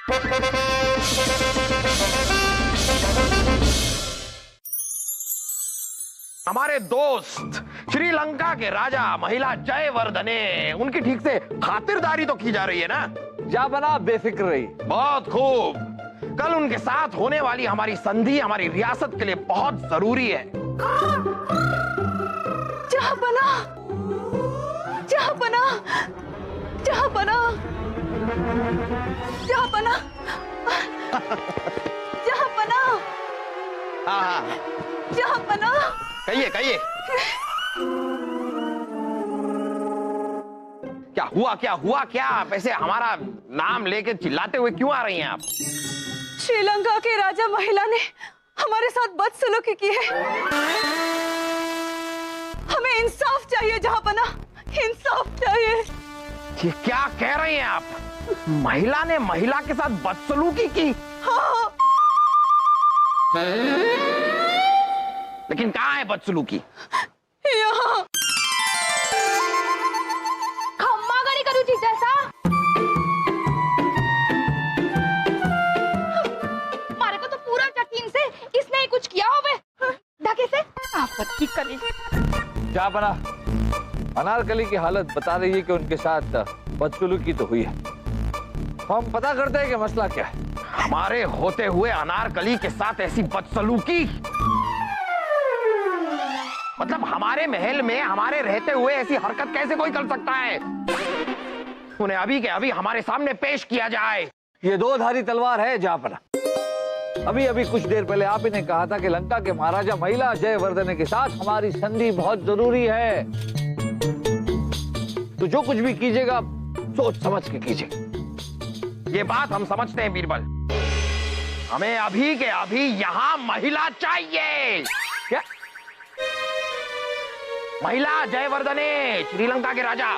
हमारे दोस्त श्रीलंका के राजा महिला जयवर्धने, उनकी ठीक से खातिरदारी तो की जा रही है ना? जा बना, बेफिक्र रही। बहुत खूब। कल उनके साथ होने वाली हमारी संधि हमारी रियासत के लिए बहुत जरूरी है। जहांपना, जहांपना, जहांपना, जहांपना, जहांपना, हाँ, जहांपना। कहिए कहिए, क्या हुआ क्या हुआ क्या? वैसे हमारा नाम लेके चिल्लाते हुए क्यों आ रही हैं आप? श्रीलंका के राजा महिला ने हमारे साथ बदसलूकी की है। हमें इंसाफ चाहिए जहांपना, इंसाफ चाहिए। ये क्या कह रही हैं आप? महिला ने महिला के साथ बदसलूकी की? हाँ। लेकिन कहाँ है बदसलूकी? यहाँ। खम्मा गड़ी करूँ जैसा मारे को तो पूरा यकीन से इसने ही कुछ किया होवे। ढके से आपत्ति करी। जा बना, अनारकली की हालत बता रही है कि उनके साथ बदसलूकी तो हुई है। हम पता करते हैं कि मसला क्या है। हमारे होते हुए अनारकली के साथ ऐसी बदसलूकी? मतलब हमारे महल में हमारे रहते हुए ऐसी हरकत कैसे कोई कर सकता है? उन्हें अभी के अभी हमारे सामने पेश किया जाए। ये दो धारी तलवार है जहांपना। अभी अभी कुछ देर पहले आप ही ने कहा था कि लंका के महाराजा महिला जयवर्धने के साथ हमारी संधि बहुत जरूरी है। तो जो कुछ भी कीजिएगा सोच समझ के कीजिए। ये बात हम समझते हैं बीरबल। हमें अभी के अभी यहाँ महिला चाहिए। क्या? महिला जयवर्धने, श्रीलंका के राजा,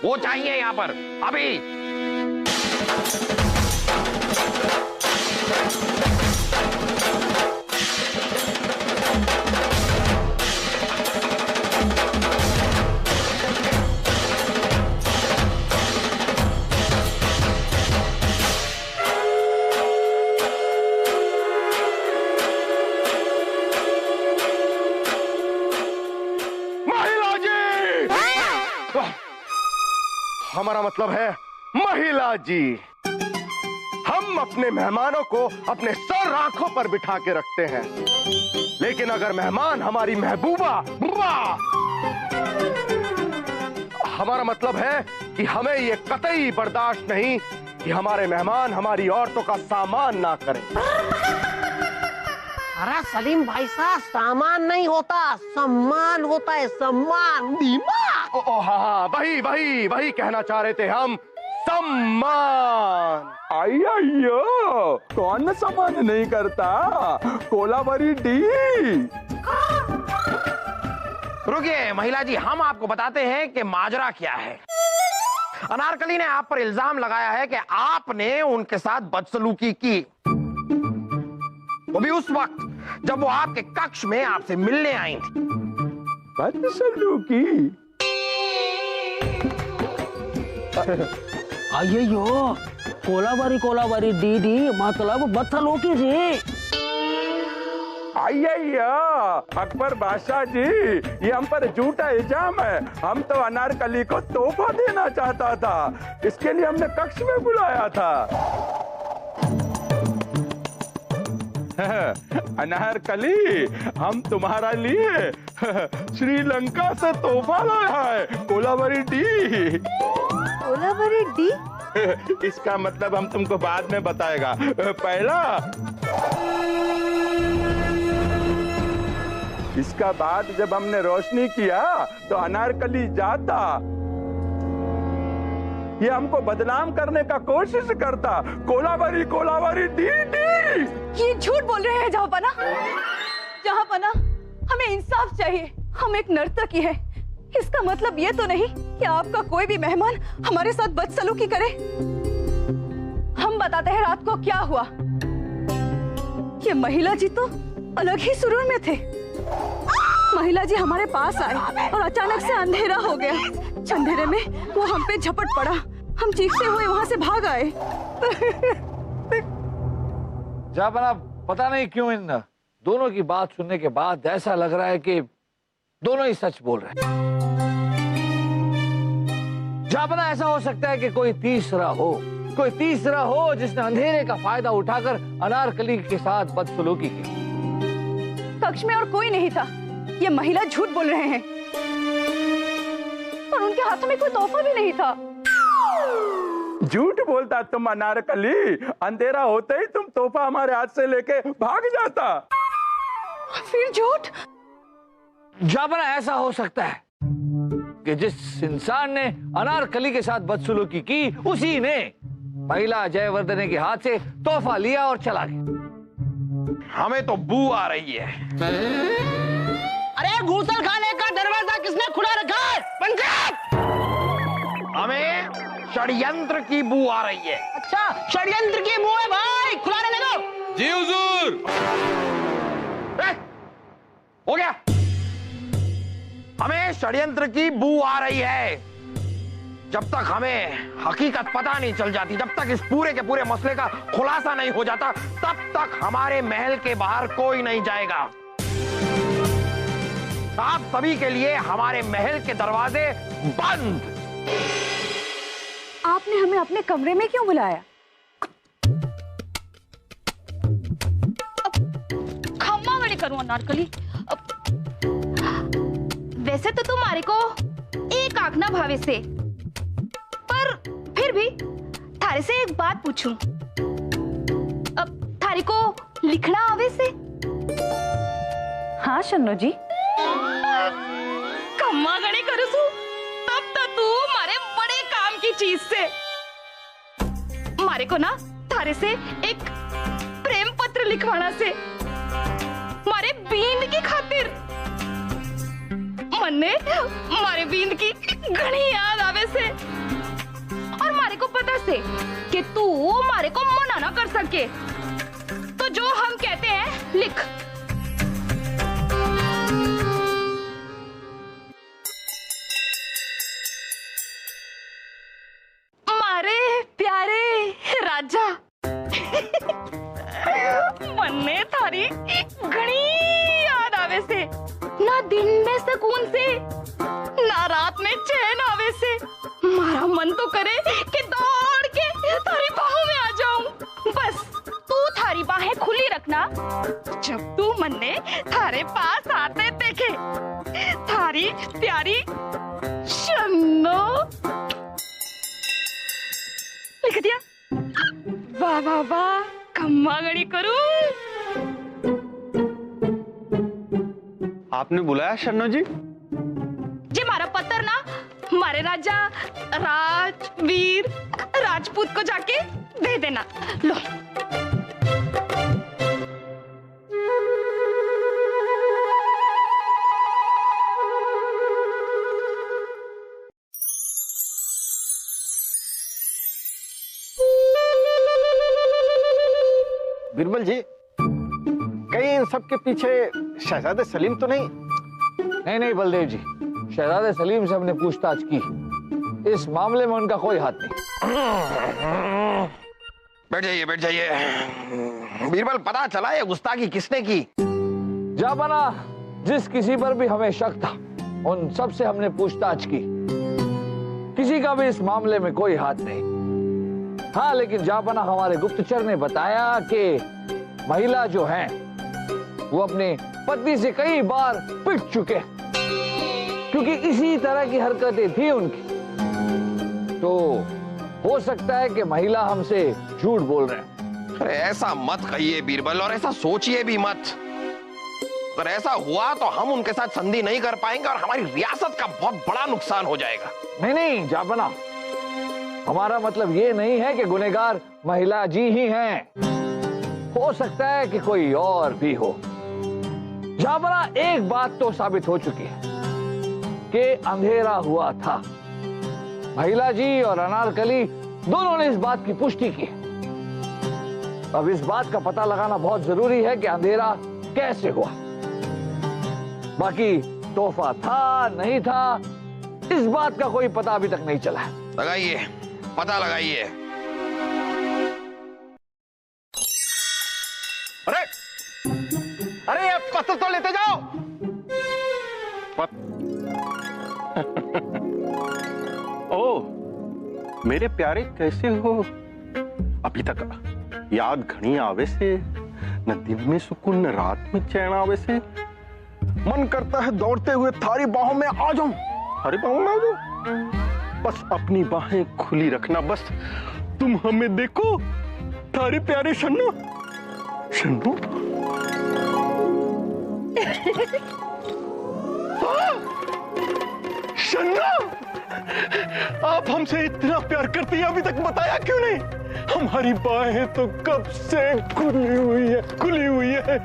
वो चाहिए यहाँ पर अभी। हमारा मतलब है महिला जी। हम अपने मेहमानों को अपने सर आंखों पर बिठा के रखते हैं, लेकिन अगर मेहमान हमारी महबूबा, हमारा मतलब है कि हमें ये कतई बर्दाश्त नहीं कि हमारे मेहमान हमारी औरतों का सामान ना करें। अरे सलीम भाई साहब, सामान नहीं होता, सम्मान होता है, सम्मान। हाँ, वही कहना चाह रहे थे हम, सम्मान। अय्यो, कौन सम्मान नहीं करता? कोलाबरी डी। रुकिए महिला जी, हम आपको बताते हैं कि माजरा क्या है। अनारकली ने आप पर इल्जाम लगाया है कि आपने उनके साथ बदसलूकी की, वो भी उस वक्त जब वो आपके कक्ष में आपसे मिलने आई थी। बदसलूकी? अय्यो, कोलाबरी दीदी मतलब बदसलूकी जी। अय्या अकबर बादशाह जी, ये हम पर झूठा इल्जाम है। हम तो अनारकली को तोहफा देना चाहता था, इसके लिए हमने कक्ष में बुलाया था। अनारकली, हम तुम्हारा लिए श्रीलंका से तोहफा लाया है, कोलाबरी डी। कोलाबरी डी? इसका मतलब हम तुमको बाद में बताएगा। पहला, इसका बाद जब हमने रोशनी किया तो अनारकली जाता, ये हमको बदनाम करने का कोशिश करता। Kolabari D D. ये झूठ बोल रहे हैं जहांपना। जहांपना, हमें इंसाफ चाहिए। हम एक नर्तकी है, इसका मतलब ये तो नहीं कि आपका कोई भी मेहमान हमारे साथ बदसलूकी करे। हम बताते हैं रात को क्या हुआ। ये महिला जी तो अलग ही सुरूर में थे। महिला जी हमारे पास आए और अचानक से अंधेरा हो गया। अंधेरे में वो हम पे झपट पड़ा। हम चीखते हुए वहाँ से भाग आए। जापना, पता नहीं क्यों इन दोनों की बात सुनने के बाद ऐसा लग रहा है कि दोनों ही सच बोल रहे हैं। जापना, ऐसा हो सकता है कि कोई तीसरा हो जिसने अंधेरे का फायदा उठाकर अनारकली के साथ बदसलूकी की। कक्ष में और कोई नहीं था, ये महिला झूठ बोल रहे हैं और उनके हाथों में कोई तोहफा भी नहीं था। झूठ बोलता तुम अनारकली, अंधेरा होते ही तुम तोहफा हमारे हाथ से लेके भाग जाता। फिर झूठ? जापना, ऐसा हो सकता है कि जिस इंसान ने अनारकली के साथ बदसलूकी की उसी ने महिला जयवर्धने के हाथ से तोहफा लिया और चला गया। हमें तो बू आ रही है। अरे गूसल खाने का दरवाजा किसने खुला रखा है? पंजाब! हमें षड्यंत्र की बू आ रही है। अच्छा, षड्यंत्र की बू है भाई, खुला रहने दो। जी हुजूर। हो गया, हमें षड्यंत्र की बू आ रही है। जब तक हमें हकीकत पता नहीं चल जाती, जब तक इस पूरे के पूरे मसले का खुलासा नहीं हो जाता, तब तक हमारे महल के बाहर कोई नहीं जाएगा। आप सभी के लिए हमारे महल के दरवाजे बंद। आपने हमें अपने कमरे में क्यों बुलाया? खम्मा गड़ी करूं अनारकली। वैसे तो तुम्हारे को एक आंख ना भावे से, पर फिर भी थारे से एक बात पूछूं। अब थारे को लिखना आवे से? हाँ शन्नो जी। खम्मा गड़ी करू सु, तब तो तू मारे बड़े काम की चीज से। मारे को ना थारे से एक प्रेम पत्र लिखवाना से, मारे बींद की खातिर। मन्ने मारे बींद की घनी याद आवे से, और मारे को पता से कि तू मारे को मना ना कर सके, तो जो हम कहते हैं लिख। मारे प्यारे राजा, मन्ने थारी घनी याद आवे से, ना दिन में सुकून से, ना रात में चैन आवे से। मारा मन तो करे कि दौड़ के थारी बाहों में आ जाऊं। बस तू थारी बाहें खुली रखना, जब तू मन्ने थारे पास आते देखे। थारी प्यारी शन्नो। लिख दिया? वाह वाह वाह, खम्मा गड़ी करूं। आपने बुलाया शन्नो जी? जे मारा पत्थर ना मारे राजा राजवीर राजपूत को जाके दे देना। लो। बिरबल जी, कहीं इन सब के पीछे शहजादे सलीम तो नहीं? नहीं बलदेव जी, शहजादे सलीम से हमने पूछताछ की, इस मामले में उनका कोई हाथ नहीं। बैठ जाइए। बीरबल, पता चला ये गुस्ताखी किसने की? जापाना, जिस किसी पर भी हमें शक था उन सब से हमने पूछताछ की, किसी का भी इस मामले में कोई हाथ नहीं। हाँ, लेकिन जापाना, हमारे गुप्तचर ने बताया कि महिला जो है वो अपने पति से कई बार पिट चुके, क्योंकि इसी तरह की हरकतें थी उनकी। तो हो सकता है कि महिला हमसे झूठ बोल रहे हैं। अरे ऐसा मत कहिए बीरबल, और ऐसा सोचिए भी मत। अगर ऐसा हुआ तो हम उनके साथ संधि नहीं कर पाएंगे और हमारी रियासत का बहुत बड़ा नुकसान हो जाएगा। नहीं जापाना, हमारा मतलब ये नहीं है कि गुनहगार महिला जी ही हैं। हो सकता है कि कोई और भी हो। जापाना, एक बात तो साबित हो चुकी है कि अंधेरा हुआ था। महिला जी और अनारकली दोनों ने इस बात की पुष्टि की। अब इस बात का पता लगाना बहुत जरूरी है कि अंधेरा कैसे हुआ। बाकी तोहफा था नहीं था, इस बात का कोई पता अभी तक नहीं चला है। लगाइए, पता लगाइए। अरे ये पत्थर तो लेते जाओ। ओ मेरे प्यारे, कैसे हो? अभी तक याद घनी आवे से, न दिन में सुकून न रात में चैन आवे से। मन करता है दौड़ते हुए थारी बाहों में आ जाऊं, थारी बाहों में आ जाऊं। बस अपनी बाहें खुली रखना, बस तुम हमें देखो, थारी प्यारी शन्नू। शन्नू शन्नू, आप हमसे इतना प्यार करती हैं, अभी तक बताया क्यों नहीं? हमारी बाहें तो कब से खुली हुई है, खुली हुई है।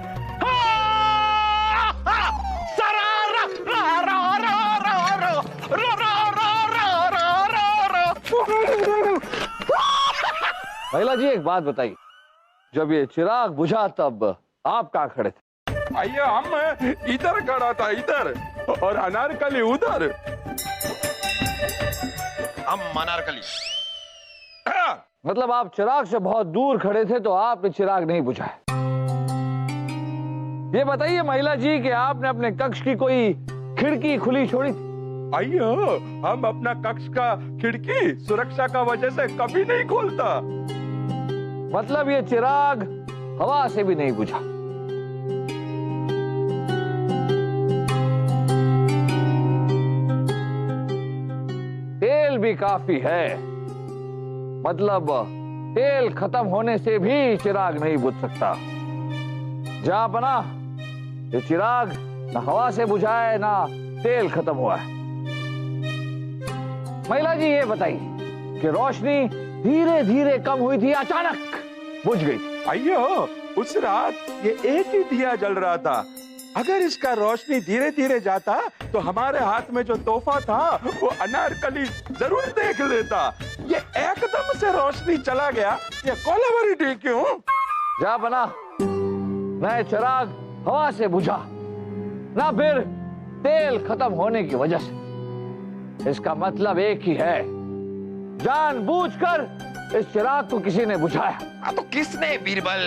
महिला जी एक बात बताइए, जब ये चिराग बुझा तब आप कहाँ खड़े थे? आइए, हम इधर खड़ा था, इधर, और अनारकली उधर। हम अनारकली। मतलब आप चिराग से बहुत दूर खड़े थे तो आपने चिराग नहीं बुझाया। ये बताइए महिला जी कि आपने अपने कक्ष की कोई खिड़की खुली छोड़ी थी? आइए, हम अपना कक्ष का खिड़की सुरक्षा का वजह से कभी नहीं खोलता। मतलब ये चिराग हवा से भी नहीं बुझा। तेल भी काफी है, मतलब तेल खत्म होने से भी चिराग नहीं बुझ सकता। जहां बना ये चिराग ना हवा से बुझा है ना तेल खत्म हुआ है। महिला जी ये बताइए कि रोशनी धीरे धीरे कम हुई थी, अचानक बुझ गई? आइयो, उस रात ये एक ही दिया जल रहा था। अगर इसका रोशनी धीरे धीरे जाता तो हमारे हाथ में जो तोहफा था वो अनारकली जरूर देख लेता। ये एकदम से रोशनी चला गया, ये कोलाबरी क्यों? जा बना, न चिराग हवा से बुझा ना फिर तेल खत्म होने की वजह से। इसका मतलब एक ही है, जानबूझकर इस चिराग को किसी ने बुझाया। तो किसने बीरबल?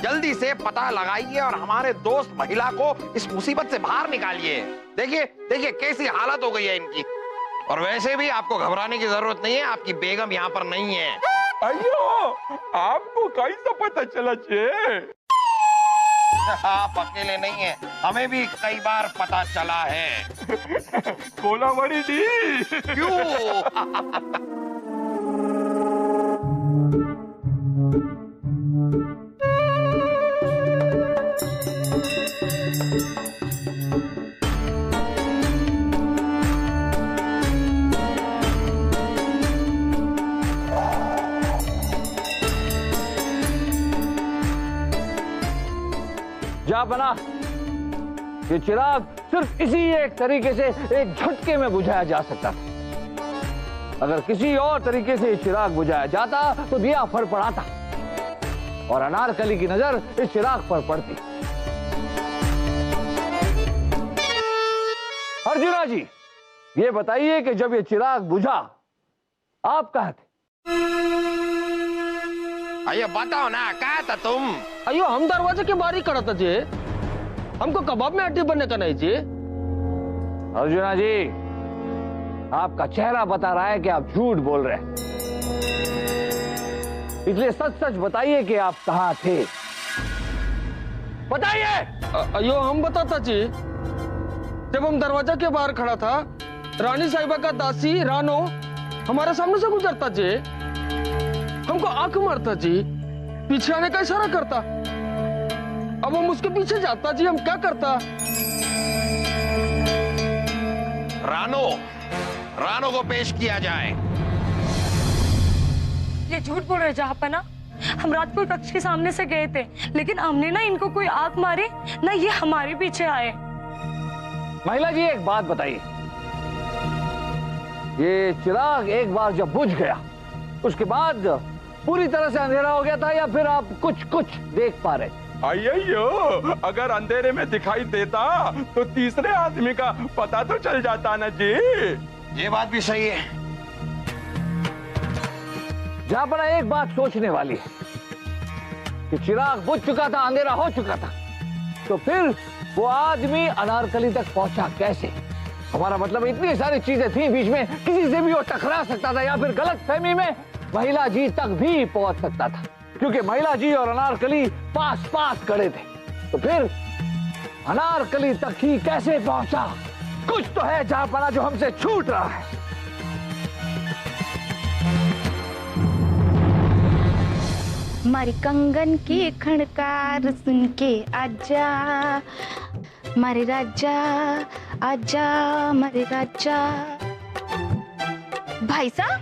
जल्दी से पता लगाइए और हमारे दोस्त महिला को इस मुसीबत से बाहर निकालिए। देखिए देखिए कैसी हालत हो गई है इनकी। और वैसे भी आपको घबराने की जरूरत नहीं है, आपकी बेगम यहाँ पर नहीं है। अयो, आपको कैसे पता चला? आप अकेले नहीं हैं, हमें भी कई बार पता चला है। कोलाबरी जी क्यों? जा बना, ये चिराग सिर्फ इसी एक तरीके से एक झटके में बुझाया जा सकता था। अगर किसी और तरीके से चिराग बुझाया जाता तो दिया फड़फड़ाता और अनारकली की नजर इस चिराग पर पड़ती। अर्जुना जी ये बताइए कि जब ये चिराग बुझा आप कहाँ थे? अयो बताओ ना, कहा था तुम? अयो हम दरवाजे के बाहर ही खड़ा था जी, हमको कबाब में हड्डी बनने का नहीं जी। अर्जुना जी आपका चेहरा बता रहा है कि आप झूठ बोल रहे हैं, इसलिए सच सच बताइए कि आप कहाँ थे। बताइए। अयो हम बताता जी, जब हम दरवाजा के बाहर खड़ा था, रानी साहिबा का दासी रानो हमारे सामने से गुजरता जी, हमको आंख मारता जी, पीछे आने का इशारा करता। अब हम उसके पीछे जाता जी, हम क्या करता? रानो को पेश किया जाए। ये झूठ बोल रहे जहाँपना। हम रात को कक्ष के सामने से गए थे, लेकिन हमने ना इनको कोई आंख मारी, ना ये हमारे पीछे आए। महिला जी एक बात बताइए, ये चिराग एक बार जब बुझ गया उसके बाद पूरी तरह से अंधेरा हो गया था या फिर आप कुछ कुछ देख पा रहे? अयो, अगर अंधेरे में दिखाई देता तो तीसरे आदमी का पता तो चल जाता ना जी। ये बात भी सही है। जहां पर एक बात सोचने वाली है, कि चिराग बुझ चुका था, अंधेरा हो चुका था, तो फिर वो आदमी अनारकली तक पहुंचा कैसे? हमारा मतलब इतनी सारी चीजें थी बीच में, किसी से भी वो टकरा सकता था या फिर गलतफहमी में महिला जी तक भी पहुंच सकता था, क्योंकि महिला जी और अनारकली पास पास खड़े थे। तो फिर अनारकली तक ही कैसे पहुंचा? कुछ तो है जहां जो हमसे छूट रहा है। मारी कंगन की खड़कार सुन के आजा मारे राजा, आजा मारे राजा। भाई साहब?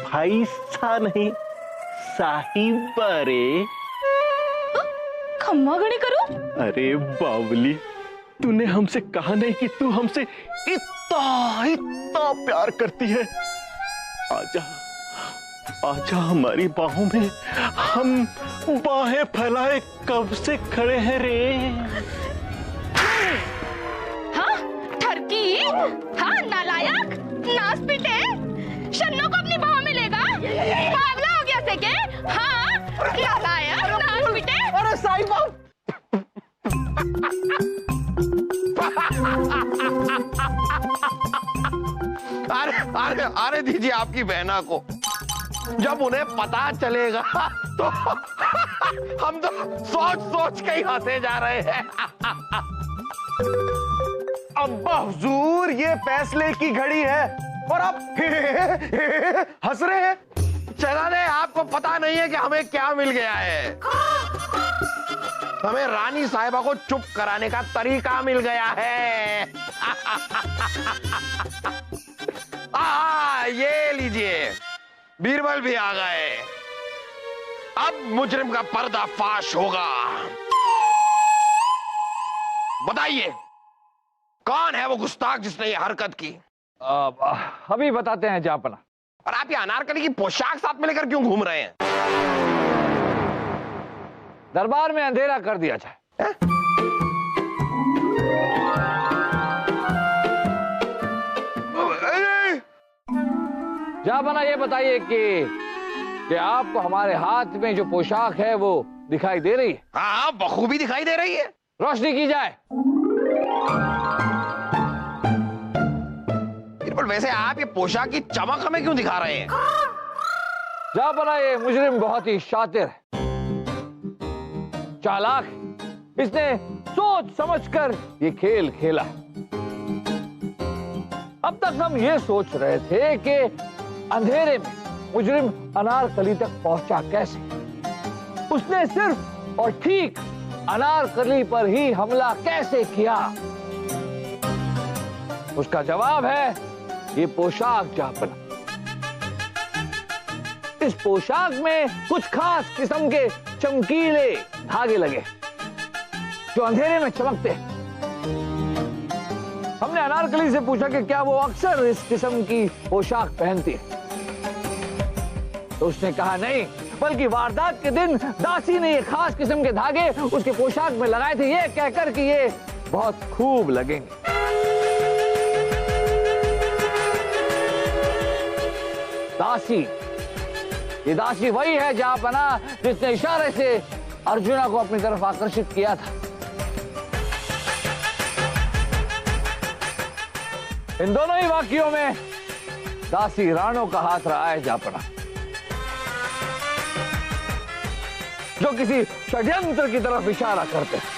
भाई सा नहीं, साहिबा रे। खम्मा गणी करो। अरे बावली, तूने हमसे कहा नहीं कि तू हमसे इतना इतना प्यार करती है? आजा आजा हमारी बाहों में, हम बाहें फैलाए कब से खड़े हैं रे। हाँ ठरकी, हाँ नालायक, नास पीटे, शन्नो को अपनी बाहों में लेगा, पागला हो गया से के? हाँ नालायक, नास पीटे। अरे साहिबा, अरे अरे दीजिए आपकी बहना को, जब उन्हें पता चलेगा तो हम तो सोच सोच के ही हंसे जा रहे हैं। अब्बा हुजूर, ये फैसले की घड़ी है और आप हंस रहे हैं। चला दे, आपको पता नहीं है कि हमें क्या मिल गया है। हमें रानी साहिबा को चुप कराने का तरीका मिल गया है। ये लीजिए, बीरबल भी आ गए। अब मुजरिम का पर्दाफाश होगा। बताइए, कौन है वो गुस्ताख जिसने ये हरकत की? अभी बताते हैं जापना। और आप ये अनारकली की पोशाक साथ में लेकर क्यों घूम रहे हैं? दरबार में अंधेरा कर दिया जाए। जापना, ये बताइए कि आपको हमारे हाथ में जो पोशाक है वो दिखाई दे रही है? हाँ, बखूबी दिखाई दे रही है। रोशनी की जाए। वैसे आप ये पोशाक की चमक हमें क्यों दिखा रहे हैं? जापना, ये मुजरिम बहुत ही शातिर है, चालाक है। इसने सोच समझकर ये खेल खेला। अब तक हम ये सोच रहे थे कि अंधेरे में मुजरिम अनारकली तक पहुंचा कैसे। उसने सिर्फ और ठीक अनारकली पर ही हमला कैसे किया? उसका जवाब है ये पोशाक जापना। इस पोशाक में कुछ खास किस्म के चमकीले धागे लगे जो अंधेरे में चमकते हैं। हमने अनारकली से पूछा कि क्या वो अक्सर इस किस्म की पोशाक पहनती है, तो उसने कहा नहीं, बल्कि वारदात के दिन दासी ने ये खास किस्म के धागे उसके पोशाक में लगाए थे, ये कहकर कि ये बहुत खूब लगेंगे। दासी, ये दासी वही है जापना जिसने इशारे से अर्जुना को अपनी तरफ आकर्षित किया था। इन दोनों ही वाक्यों में दासी राणो का हाथ रहा है जापना, जो किसी षड्यंत्र की तरफ इशारा करते हैं।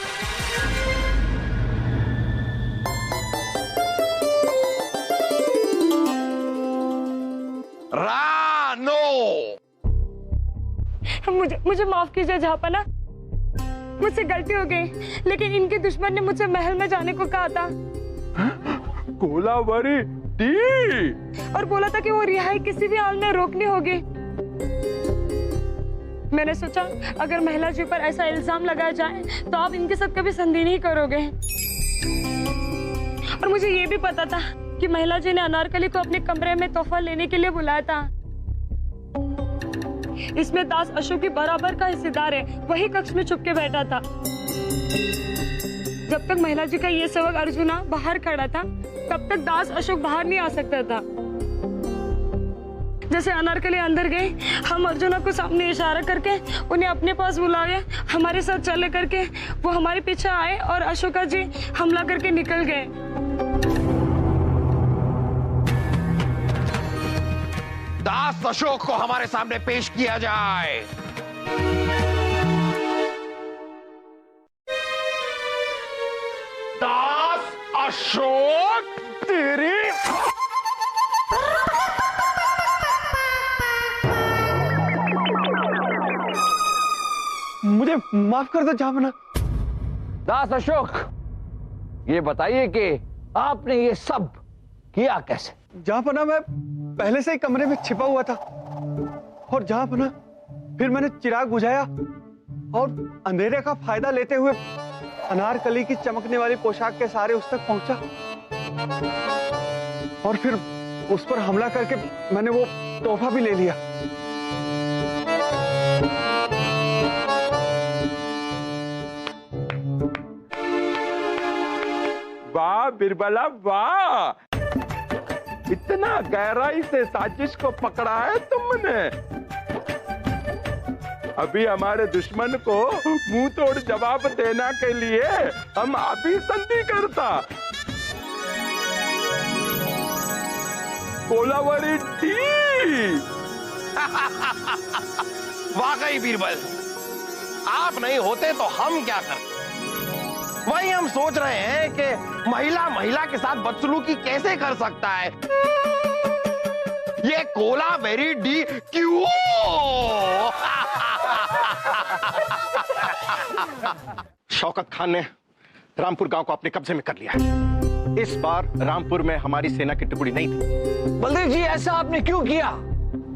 रानो, मुझे माफ कीजिए जापना, मुझसे गलती हो गई, लेकिन इनके दुश्मन ने मुझसे महल में जाने को कहा था। गोलाबारी दी और बोला था कि वो रिहाई किसी भी हाल में रोकनी होगी। मैंने सोचा अगर महिला जी पर ऐसा इल्जाम लगाया जाए तो आप इनके साथ कभी संधि नहीं करोगे। और मुझे ये भी पता था कि महिला जी ने अनारकली को अपने कमरे में तोहफा लेने के लिए बुलाया था। इसमें दास अशोक भी बराबर का हिस्सेदार है, वही कक्ष में छुप के बैठा था। जब तक महिला जी का ये सेवक अर्जुना बाहर खड़ा था, तब तक दास अशोक बाहर नहीं आ सकता था। जैसे अनारकली अंदर गए, हम अर्जुना को सामने इशारा करके उन्हें अपने पास बुलाए, हमारे साथ चले करके वो हमारे पीछे आए और अशोका जी हमला करके निकल गए। दास अशोक को हमारे सामने पेश किया जाए। दास अशोक, तेरी मुझे माफ कर दो जहां बना। दास अशोक, ये बताइए कि आपने ये सब किया कैसे? जहां पना मैं पहले से ही कमरे में छिपा हुआ था और जहां पना फिर मैंने चिराग बुझाया और अंधेरे का फायदा लेते हुए अनारकली की चमकने वाली पोशाक के सहारे उस तक पहुंचा और फिर उस पर हमला करके मैंने वो तोहफा भी ले लिया। वाह बिरबला वाह, इतना गहराई से साजिश को पकड़ा है तुमने। अभी हमारे दुश्मन को मुंह तोड़ जवाब देने के लिए हम अभी संधि करता। कोलावरी डी। वाकई बीरबल, आप नहीं होते तो हम क्या करते। वही हम सोच रहे हैं कि महिला महिला के साथ बदसलूकी कैसे कर सकता है। ये कोलावेरी डी क्यों? शौकत खान ने रामपुर गांव को अपने कब्जे में कर लिया है। इस बार रामपुर में हमारी सेना की टुकड़ी नहीं थी। बलदेव जी, ऐसा आपने क्यों किया?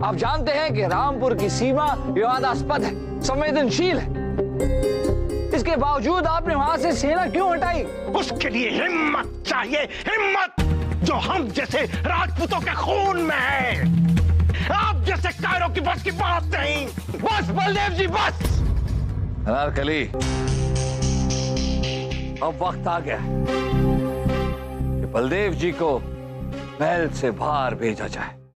आप जानते हैं कि रामपुर की सीमा विवादास्पद है, संवेदनशील है। इसके बावजूद आपने वहां से सेना क्यों हटाई? उसके लिए हिम्मत चाहिए, हिम्मत जो हम जैसे राजपूतों के खून में है। आप जैसे कायरों की बस की बात नहीं। बस बलदेव जी, बस। अनारकली, अब वक्त आ गया कि बलदेव जी को महल से बाहर भेजा जाए।